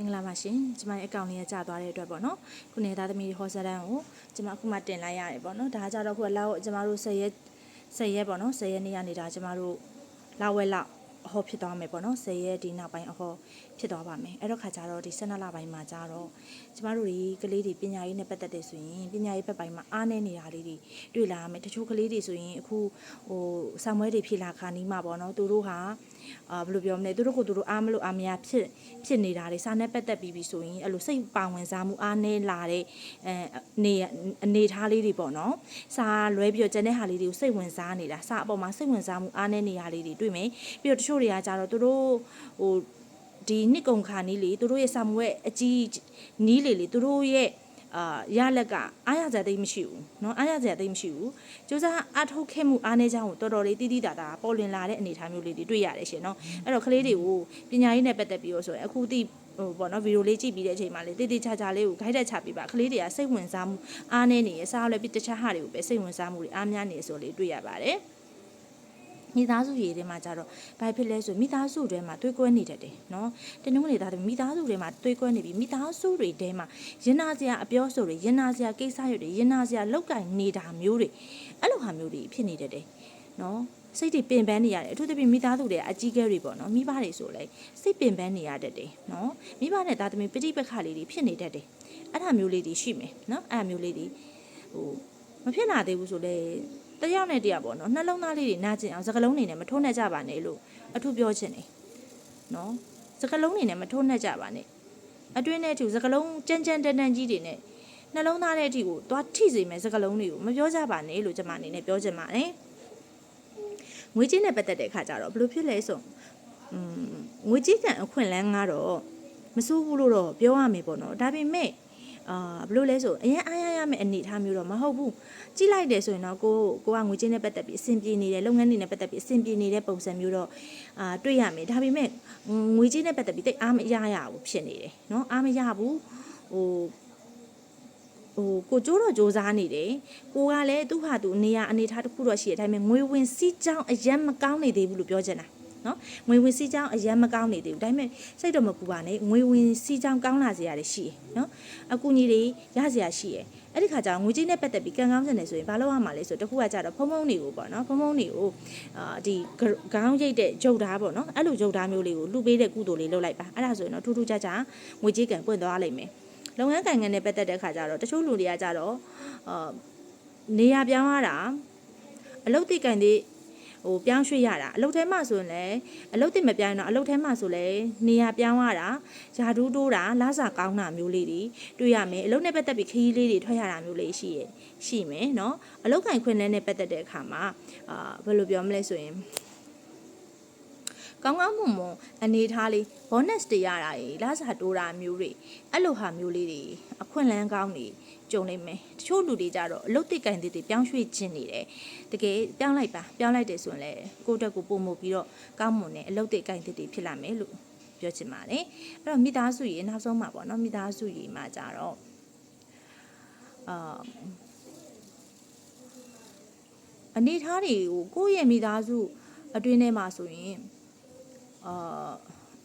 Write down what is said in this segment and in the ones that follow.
င်္ဂလာပါရှင်ကျမရဲ့အကောင့်လေးကြာသွားတဲ့အတွက်ပေါ့နော်ခုနေသားသမီးဟောစတန်းကိုကျမအခုမှတင်လိုက်ရတယ်ပေါ့နော်ဒါကြတော့ခုလောက်ကျမတို့10ရက်ပေါ့နော်10ရက်နေ့ကနေဒါကျမတို့လောက်ဝဲလောက်အဟောဖြစ်သွားမယ်ပေါ့နော်10ရက်ဒီနောက်ပိုင်းအဟောဖြစ်သွားပါမယ်အဲ့တော့ခါကျတော့ဒီ12လပိုင်းမှာကြတော့ကျမတို့ဒီကလေးတွေပညာရေးနဲ့ပတ်သက်တဲ့ဆိုရင်ပညာရေးဘက်ပိုင်းမှာအားနည်းနေတာလေးတွေတွေ့လာမယ်တချို့ကလေးတွေဆိုရင်အခုဆံမွဲတွေဖြေလာခါနီးမှာပေါ့နော်သူတို့ဟာဘယ်လိုပြောမလဲသူတို့ကိုသူတို့အားမလို့အားမရဖြစ်နေတာတွေစာနဲ့ပတ်သက်ပြီးဆိုရင်အဲ့လိုစိတ်ပါဝင်စားမှုအားနည်းလာတဲ့အနေထားလေးတွေပေါ့နော်စာလွဲပြီးတော့ကျန်တဲ့ဟာလေးတွေကိုစိတ်ဝင်စားနေတာစာအပေါ်မှာစိတ်ဝင်စားမှုအားနည်းနေရလေးတွေတွေ့မယ်ပြီးတော့တချို့တွေကကြတော့သူတို့ဒီနှစ်ကုန်ခါနီးလေသူတို့ရဲ့စာမွေးအကြီးနီးလေသူတို့ရဲ့ရလက်ကအားရစရာသိမရှိဘူးเนาะအားရစရာသိမရှိဘူးစူးစမ်းအားထုတ်ခဲ့မှုအားနည်းချောင်းကိုတော်တော်လေးတိတိတာပေါ်လွင်လာတဲ့အနေအထားမျိုးလေးတွေတွေ့ရတယ်ရှင်เนาะအဲ့တော့ကလေးတွေကိုပညာရေးနဲ့ပတ်သက်ပြီးတော့ဆိုရင်အခုတိပေါ့နော်ဗီဒီယိုလေးကြည့်ပြီးတဲ့အချိန်မှာလေတိတိချာချာလေးကို guide ချပေးပါကလေးတွေကစိတ်ဝင်စားမှုအားနည်းနေရစားလည်းပြီးတခြားဟာတွေကိုပဲစိတ်ဝင်စားမှုတွေအားများနေဆိုလေတွေ့ရပါတယ်မိသားစုရေးထဲမှာကြတော့ဘာဖြစ်လဲဆိုမိသားစုထဲမှာတွေးကွဲနေတတ်တယ်เนาะတနင်္ဂနွေနေ့သားတွေမိသားစုထဲမှာတွေးကွဲနေပြီးမိသားစုတွေထဲမှာရင်နာစရာအပြောဆိုတွေရင်နာစရာကိစ္စတွေရင်နာစရာလောက်ကင်နေတာမျိုးတွေအဲ့လိုဟာမျိုးတွေဖြစ်နေတတ်တယ်เนาะစိတ်တွေပင်ပန်းနေရတယ်အထူးသဖြင့်မိသားစုတွေအကြီးကဲတွေပေါ့နော်မိဘတွေဆိုလဲစိတ်ပင်ပန်းနေရတတ်တယ်နော်မိဘနဲ့သားသမီးပဋိပက္ခလေးတွေဖြစ်နေတတ်တယ်အဲ့ဒါမျိုးလေးတွေရှိမယ်နော်အဲ့ဒါမျိုးလေးတွေမဖြစ်လာသေးဘူးဆိုလဲတယောက်နဲ့တယောက်ပေါ့နော်နှလုံးသားလေးတွေနာကျင်အောင်စကလုံးနေနဲ့မထိုးနှက်ကြပါနဲ့လို့အထူးပြောချင်တယ်နော်စကလုံးနေနဲ့မထိုးနှက်ကြပါနဲ့အတွင်းနဲ့အထူးစကလုံးကြမ်းကြမ်းတန်တန်ကြီးတွေနဲ့နှလုံးသားတဲ့အထိကိုသွားထိစေမယ်စကလုံးတွေကိုမပြောကြပါနဲ့လို့ကျွန်မအနေနဲ့ပြောချင်ပါတယ်ငွေကြေးနဲ့ပတ်သက်တဲ့အခါကျတော့ဘယ်လိုဖြစ်လဲဆိုငွေကြေးကအခွင့်အလမ်းကတော့မစိုးဘူးလို့တော့ပြောရမယ်ပေါ့နော်ဒါပေမဲ့ဘယ်လိုလဲဆိုအရင်အားရရမယ့်အနေအထားမျိုးတော့မဟုတ်ဘူးကြည့်လိုက်တယ်ဆိုရင်တော့ကိုကငွေကြေးနဲ့ပတ်သက်ပြီးအဆင်ပြေနေတဲ့လုပ်ငန်းတွေနဲ့ပတ်သက်ပြီးအဆင်ပြေနေတဲ့ပုံစံမျိုးတော့တွေ့ရမယ်ဒါပေမဲ့ငွေကြေးနဲ့ပတ်သက်ပြီးတိတ်အားမရရဘူးဖြစ်နေတယ်နော်အားမရဘူးကိုကြိုးတော့စူးစမ်းနေတယ်ကိုကလည်းသူ့ဟာသူအနေထားတစ်ခုတော့ရှိတယ်ဒါပေမဲ့ငွေဝင်စီးကြောင်းအရင်မကောင်းနေသေးဘူးလို့ပြောချင်တာနော်ငွေဝင်စီးကြောင်းအရင်မကောင်းနေသေးဘူးဒါပေမဲ့စိတ်တော့မပူပါနဲ့ငွေဝင်စီးကြောင်းကောင်းလာစေရတယ်ရှိရယ်နော်အကူကြီးတွေရစေရရှိရယ်အဲ့ဒီခါကျတော့ငွေကြေးနဲ့ပတ်သက်ပြီးကံကောင်းစင်နေဆိုရင်ဘာလို့ရမှာလဲဆိုတခုကကြတော့ဖုံတွေကိုပေါ့နော်ဖုံတွေကိုဒီခေါင်းရိတ်တဲ့ဂျုတ်ဓားပေါ့နော်အဲ့လိုဂျုတ်ဓားမျိုးလေးကိုလှူပေးတဲ့ကုသိုလ်လေးလုပ်လိုက်ပါအဲ့ဒါဆိုရင်တော့ထူးထူးခြားခြားငွေကြေးကံပွင့်သွားလိမ့်မယ်လုပ်ငန်းကိုင်ငန်းနဲ့ပတ်သက်တဲ့ခါကျတော့တချို့လူတွေကကြတော့နေရာပြောင်းရတာအလုပ်တိကံတွေပြောင်းရွှေ့ရတာအလုပ်ထဲမှာဆိုရင်လည်းအလုပ်တင်မပြောင်းတော့အလုပ်ထဲမှာဆိုလည်းနေရာပြောင်းရတာဂျာဒူးတိုးတာလစာကောင်းတာမျိုးလေးတွေတွေ့ရမယ်အလုပ်နဲ့ပတ်သက်ပြီးခရီးလေးတွေထွက်ရတာမျိုးလေးရှိမယ်เนาะအလုပ်ကိုင်ခွင့်နဲ့ပတ်သက်တဲ့အခါမှာဘယ်လိုပြောမလဲဆိုရင်ကောင်းကောင်းမွန်မွန်အနေထားလေး bonus တွေရတာကြီးလစာတိုးတာမျိုးတွေအဲ့လိုဟာမျိုးလေးတွေအခွင့်အလမ်းကောင်းတွေကြုံနေမယ်တချို့လူတွေကြတော့အလုပ်တိတ်ကင်တွေပြောင်းရွှေ့ခြင်းနေတယ်တကယ်ပြောင်းလိုက်ပါပြောင်းလိုက်တယ်ဆိုရင်လည်းကိုယ့်အတွက်ကိုပုံမှုပြီးတော့ကောင်းမွန်တဲ့အလုပ်တိတ်ကင်တွေဖြစ်လာမယ်လို့ပြောချင်ပါတယ်အဲ့တော့မိသားစုရေနောက်ဆုံးမှာပေါ့နော်မိသားစုရေမှာကြတော့အနေထားတွေကိုယ့်ရဲ့မိသားစုအတွင်းထဲမှာဆိုရင်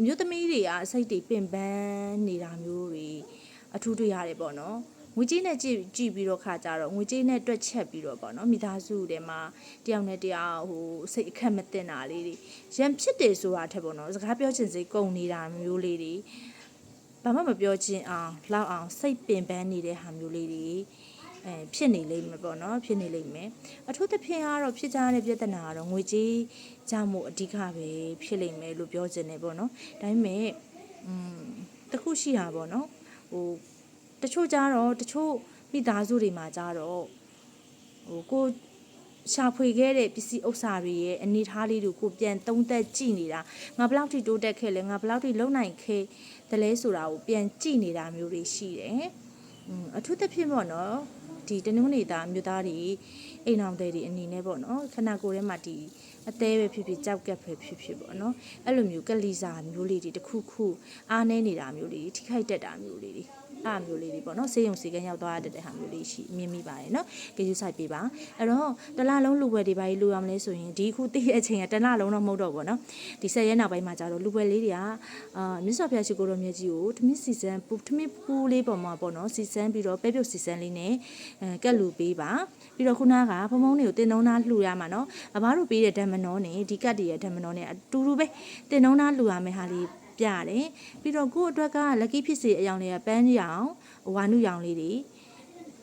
မြို့သမီးတွေကစိတ်တွေပင်ပန်းနေတာမျိုးတွေအထူးတွေ့ရတယ်ပေါ့နော်ငွေကြေးနဲ့ကြည့်ပြီးတော့ခါကြတော့ငွေကြေးနဲ့တွက်ချက်ပြီးတော့ပေါ့နော်မိသားစုတွေမှာတယောက်နဲ့တယောက်စိတ်အခက်မတင်တာလေးတွေရန်ဖြစ်တယ်ဆိုတာထက်ပေါ့နော်စကားပြောချင်စိတ်ကုန်နေတာမျိုးလေးတွေဘာမှမပြောချင်အောင်လောက်အောင်စိတ်ပင်ပန်းနေတဲ့ဟာမျိုးလေးတွေဖြစ်နေလိမ့်မယ်ပေါ့နော်ဖြစ်နေလိမ့်မယ်အထူးသဖြင့်ကတော့ဖြစ်ကြတဲ့ပြဿနာကတော့ငွေကြေးကြောင့်မို့အဓိကပဲဖြစ်လိမ့်မယ်လို့ပြောချင်တယ်ပေါ့နော်ဒါပေမဲ့တခုရှိတာပေါ့နော်တချို့ကြတော့တချို့မိသားစုတွေမှာကြတော့ကိုရှာဖွေခဲ့တဲ့ပစ္စည်းဥစ္စာတွေရဲ့အနေထားလေးတွေကိုပြန်သုံးသပ်ကြည့်နေတာငါဘလောက်ထိတိုးတက်ခဲ့လဲငါဘလောက်ထိလုံနိုင်ခဲ့တယ်လဲဆိုတာကိုပြန်ကြည့်နေတာမျိုးတွေရှိတယ်အထူးသဖြင့်ပေါ့နော်ဒီတနင်္ဂနွေသားမြို့သားတွေအိမ်အောင်တွေအနေနဲ့ပေါ့နော်ခဏကိုယ်ထဲမှာဒီအသေးပဲဖြစ်ဖြစ်ကြောက်ကက်ပဲဖြစ်ဖြစ်ပေါ့နော်အဲ့လိုမျိုးကလီစာမျိုးလေးတွေတစ်ခုခုအားနေနေတာမျိုးလေးထိခိုက်တတ်တာမျိုးလေးတွေ အားမျိုးလေးတွေပေါ့နော်ဆေးရုံစီကန်းရောက်သွားတဲ့ဟာမျိုးလေးရှိမြင်မိပါတယ်နော်ကြည့်စိုက်ပေးပါအဲ့တော့တလလုံးလူပွဲတွေဘာကြီးလူရမလဲဆိုရင်ဒီခုတည့်တဲ့အချိန်ကတလလုံးတော့မဟုတ်တော့ဘူးနော်ဒီ10ရက်နောက်ပိုင်းမှာကျတော့လူပွဲလေးတွေကမြတ်စွာဘုရားရှိခိုးတော်မြတ်ကြီးကိုထမင်းစီစန်းထမင်းပူးလေးပေါ်မှာပေါ့နော်စီစန်းပြီးတော့ပဲပြုတ်စီစန်းလေးနဲ့ကက်လူပေးပါပြီးတော့ခုနကဖုံဖုံတွေကိုတင်နှုံးသားလှူရမှာနော်အဘတို့ပေးတဲ့ဓမ္မနောနဲ့ဒီကတ်တည်းရဲ့ဓမ္မနောနဲ့အတူတူပဲတင်နှုံးသားလှူရမယ်ဟာလေးပြတယ်ပြီးတော့ကိုယ့်အတွက်ကလက်ကိဖြစ်စေအယောင်တွေကပန်းရောင်ဝါနုရောင်လေးတွေ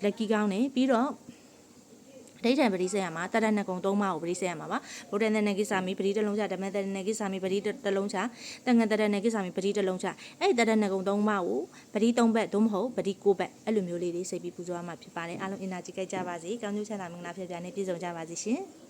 လက်ကိကောင်းနေပြီးတော့ဒိဋ္ဌံပရိစေယမှာတရဏဂုံ3ပါးကိုပရိစေယမှာပါဗုဒ္ဓနကိစာမိပရိတလုံးချဓမ္မတရဏကိစာမိပရိတလုံးချတန်ခတရဏကိစာမိပရိတလုံးချအဲ့ဒီတရဏဂုံ3ပါးကိုပရိ3ဘက်သို့မဟုတ်ပရိ9ဘက်အဲ့လိုမျိုးလေးတွေစိတ်ပြီးပူဇော်ရမှာဖြစ်ပါတယ်အားလုံးအင်နာကြည့်ကြပါစေကောင်းကျိုးချမ်းသာမင်္ဂလာဖြစ်ပြနေပြည့်စုံကြပါစေရှင်